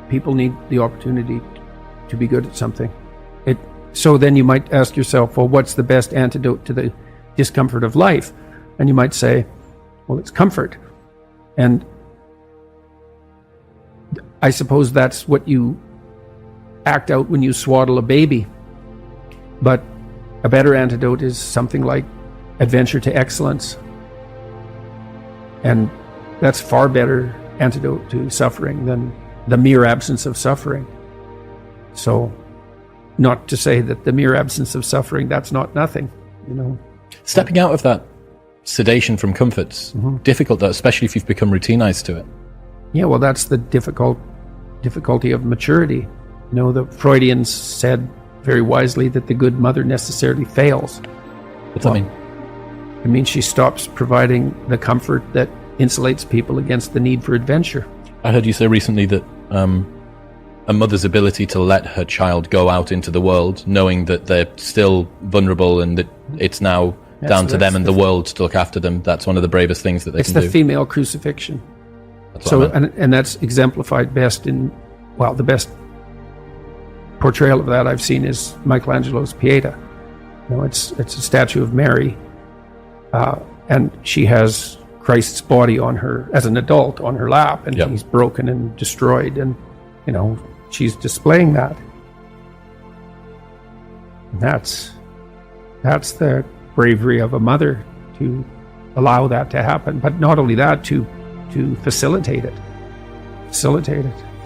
people need the opportunity to be good at something. So then you might ask yourself, well, what's the best antidote to the discomfort of life? And you might say, well, it's comfort. And I suppose that's what you act out when you swaddle a baby. But a better antidote is something like adventure to excellence. And that's far better antidote to suffering than the mere absence of suffering. So, not to say that the mere absence of suffering, that's not nothing, you know. Stepping out of that sedation from comfort's difficult, though, especially if you've become routinized to it. Yeah, well, that's the difficulty of maturity. You know, the Freudians said very wisely that the good mother necessarily fails. What's that mean? It means she stops providing the comfort that insulates people against the need for adventure. I heard you say recently that a mother's ability to let her child go out into the world, knowing that they're still vulnerable and that it's now down to them and the world to look after them, that's one of the bravest things that they can do. It's the female crucifixion. That's what I meant. And that's exemplified best in, well, the best portrayal of that I've seen is Michelangelo's Pieta. You know, it's a statue of Mary, and she has Christ's body on her, as an adult, on her lap, and he's broken and destroyed, and, you know, she's displaying that. And that's the bravery of a mother, to allow that to happen. But not only that, to facilitate it. So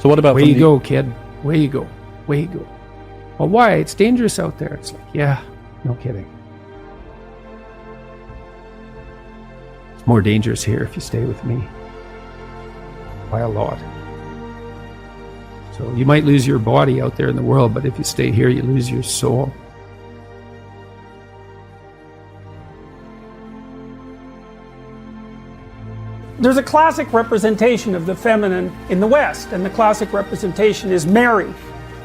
what about... Way you go, kid. Way you go. Well, why? It's dangerous out there. It's like, yeah, no kidding. It's more dangerous here if you stay with me. By a lot. So you might lose your body out there in the world, but if you stay here, you lose your soul. There's a classic representation of the feminine in the West, and the classic representation is Mary.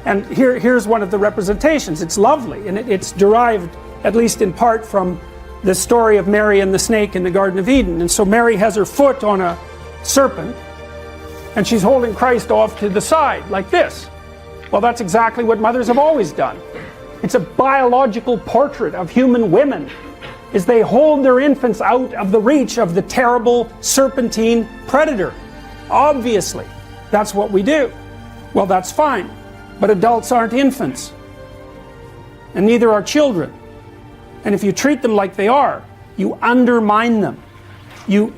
And here's one of the representations. It's lovely, and it's derived, at least in part, from the story of Mary and the snake in the Garden of Eden. And so Mary has her foot on a serpent, and she's holding Christ off to the side, like this. Well, that's exactly what mothers have always done. It's a biological portrait of human women, is they hold their infants out of the reach of the terrible serpentine predator. Obviously, that's what we do. Well, that's fine, but adults aren't infants, and neither are children. And if you treat them like they are, you undermine them. You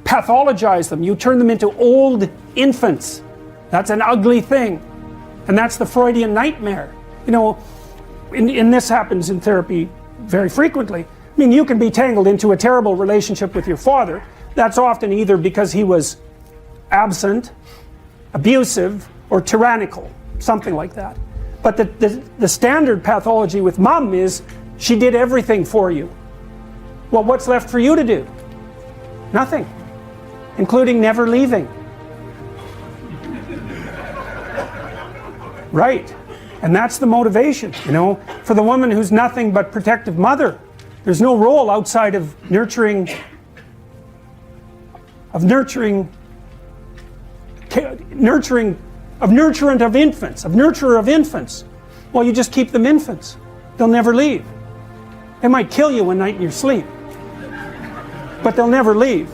pathologize them. You turn them into old infants. That's an ugly thing. And that's the Freudian nightmare. You know, and this happens in therapy very frequently. I mean, you can be tangled into a terrible relationship with your father. That's often either because he was absent, abusive, or tyrannical, something like that. But the standard pathology with mom is she did everything for you. Well, what's left for you to do? Nothing, including never leaving. Right. And that's the motivation, you know, for the woman who's nothing but protective mother. There's no role outside of nurturant of nurturer of infants. Well, you just keep them infants. They'll never leave. They might kill you one night in your sleep, but they'll never leave.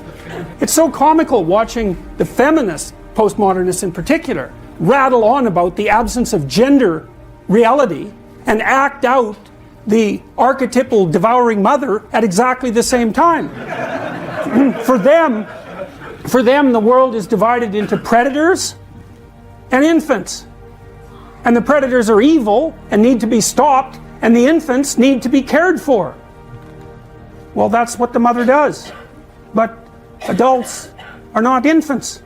It's so comical watching the feminists, postmodernists in particular, rattle on about the absence of gender reality and act out the archetypal devouring mother at exactly the same time. For them, the world is divided into predators and infants. And the predators are evil and need to be stopped, and the infants need to be cared for. Well, that's what the mother does. But adults are not infants.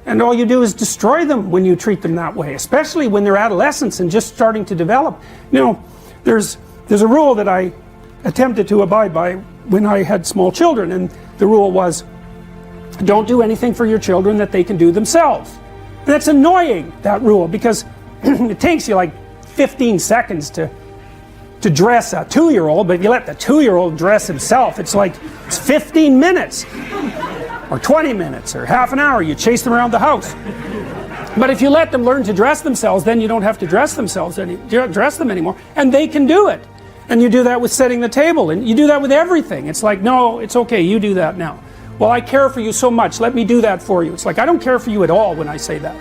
And all you do is destroy them when you treat them that way, especially when they're adolescents and just starting to develop. You know, there's a rule that I attempted to abide by when I had small children, and the rule was, don't do anything for your children that they can do themselves. And that's annoying, that rule, because it takes you like 15 seconds to dress a 2-year-old, but if you let the 2-year-old dress himself, it's 15 minutes. or 20 minutes, or half an hour. You chase them around the house. But if you let them learn to dress themselves, then you don't have to dress them anymore, and they can do it. And you do that with setting the table, and you do that with everything. It's like, no, it's okay, you do that now. Well, I care for you so much, let me do that for you. It's like, I don't care for you at all when I say that.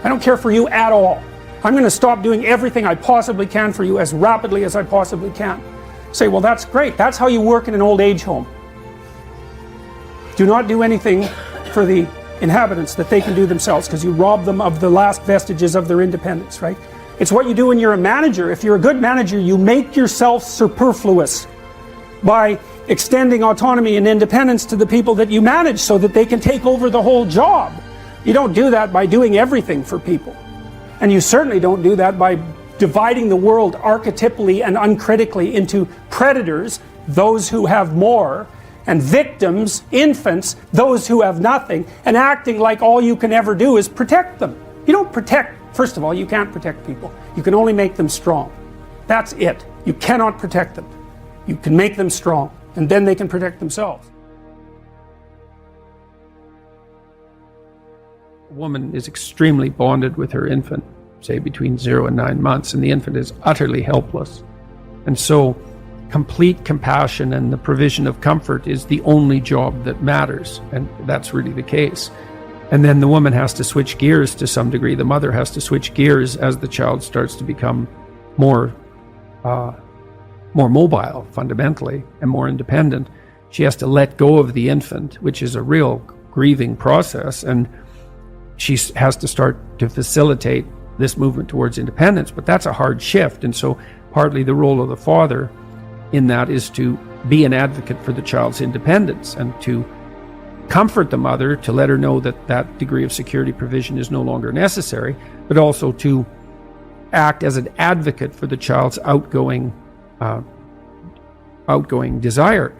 I don't care for you at all. I'm going to stop doing everything I possibly can for you as rapidly as I possibly can. Say, well, that's great. That's how you work in an old age home. Do not do anything for the inhabitants that they can do themselves, because you rob them of the last vestiges of their independence, right? It's what you do when you're a manager. If you're a good manager, you make yourself superfluous by extending autonomy and independence to the people that you manage so that they can take over the whole job. You don't do that by doing everything for people. And you certainly don't do that by dividing the world archetypally and uncritically into predators, those who have more, and victims, infants, those who have nothing, and acting like all you can ever do is protect them. You don't protect, first of all, you can't protect people. You can only make them strong. That's it. You cannot protect them. You can make them strong, and then they can protect themselves. A woman is extremely bonded with her infant, say between 0 and 9 months, and the infant is utterly helpless. And so complete compassion and the provision of comfort is the only job that matters, and that's really the case. And then the woman has to switch gears to some degree. The mother has to switch gears as the child starts to become more mobile, fundamentally, and more independent. She has to let go of the infant, which is a real grieving process, and she has to start to facilitate this movement towards independence. But that's a hard shift, and so partly the role of the father in that is to be an advocate for the child's independence and to comfort the mother, to let her know that that degree of security provision is no longer necessary, but also to act as an advocate for the child's outgoing desire.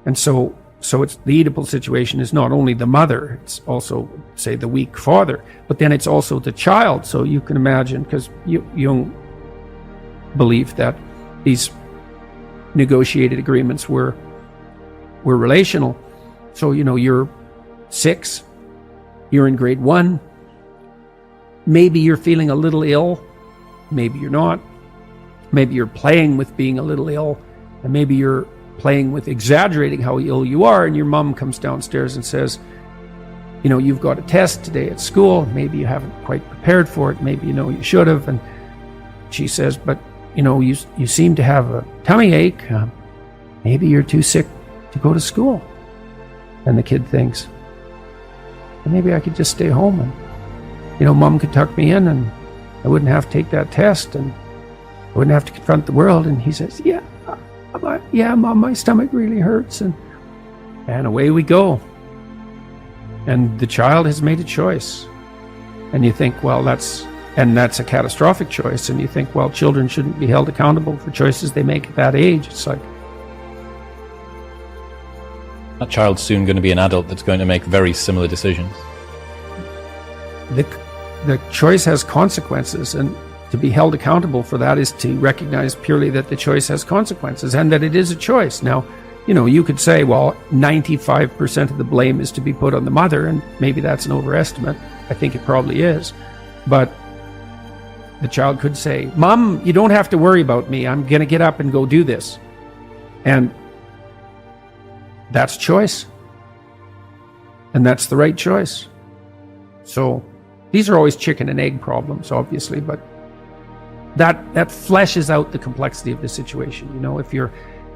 And so it's the Oedipal situation is not only the mother, it's also, say, the weak father, but then it's also the child. So you can imagine, because Jung believed that these negotiated agreements were relational. So, you're 6, you're in grade 1, maybe you're feeling a little ill, maybe you're not, maybe you're playing with being a little ill, and maybe you're playing with exaggerating how ill you are, and your mom comes downstairs and says, you've got a test today at school, maybe you haven't quite prepared for it, maybe you should have, and she says, but you seem to have a tummy ache, maybe you're too sick to go to school. And the kid thinks, well, maybe I could just stay home and mom could tuck me in and I wouldn't have to take that test and I wouldn't have to confront the world. And he says, yeah, Mom, my stomach really hurts, and away we go. And the child has made a choice, and you think, well, that's a catastrophic choice, and you think, well, children shouldn't be held accountable for choices they make at that age. It's like, that child's soon going to be an adult that's going to make very similar decisions. The choice has consequences, and to be held accountable for that is to recognize purely that the choice has consequences and that it is a choice. Now, You could say, well, 95% of the blame is to be put on the mother, and maybe that's an overestimate. I think it probably is. But the child could say, Mom, you don't have to worry about me. I'm going to get up and go do this. And that's choice. And that's the right choice. So these are always chicken and egg problems, obviously, but that fleshes out the complexity of the situation.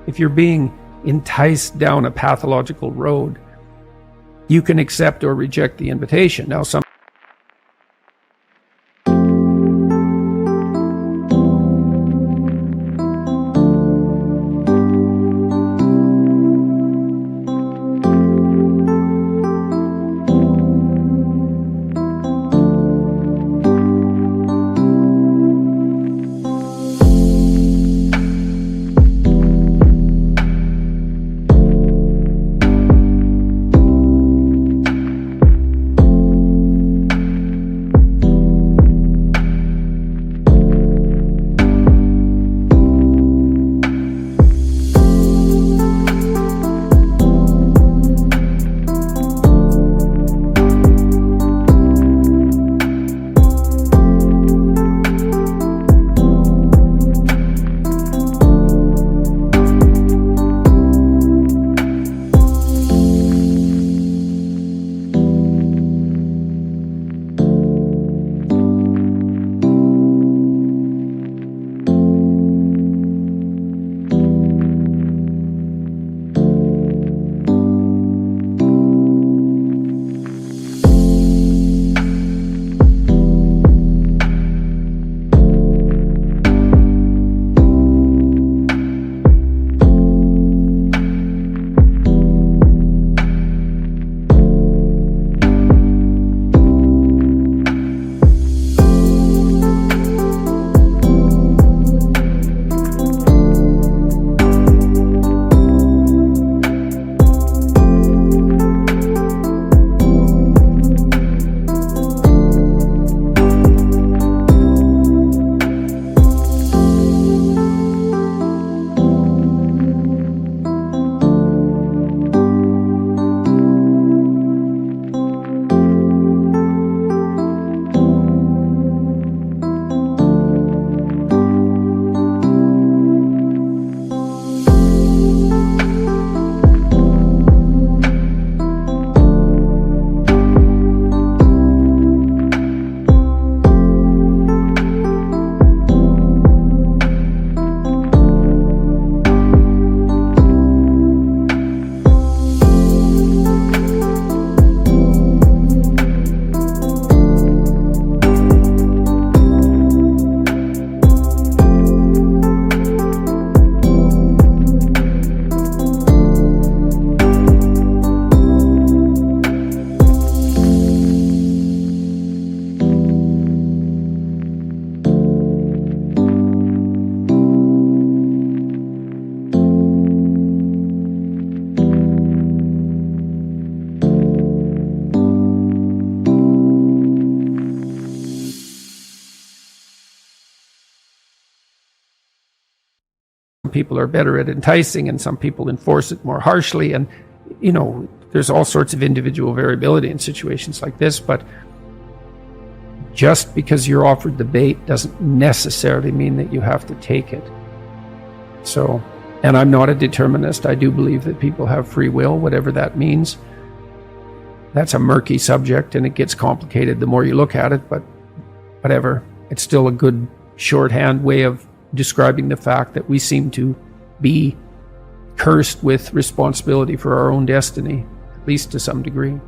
If you're being enticed down a pathological road, you can accept or reject the invitation. Now, some people are better at enticing and some people enforce it more harshly. And, there's all sorts of individual variability in situations like this. But just because you're offered the bait doesn't necessarily mean that you have to take it. So, and I'm not a determinist. I do believe that people have free will, whatever that means. That's a murky subject and it gets complicated the more you look at it, but whatever. It's still a good shorthand way of describing the fact that we seem to be cursed with responsibility for our own destiny, at least to some degree.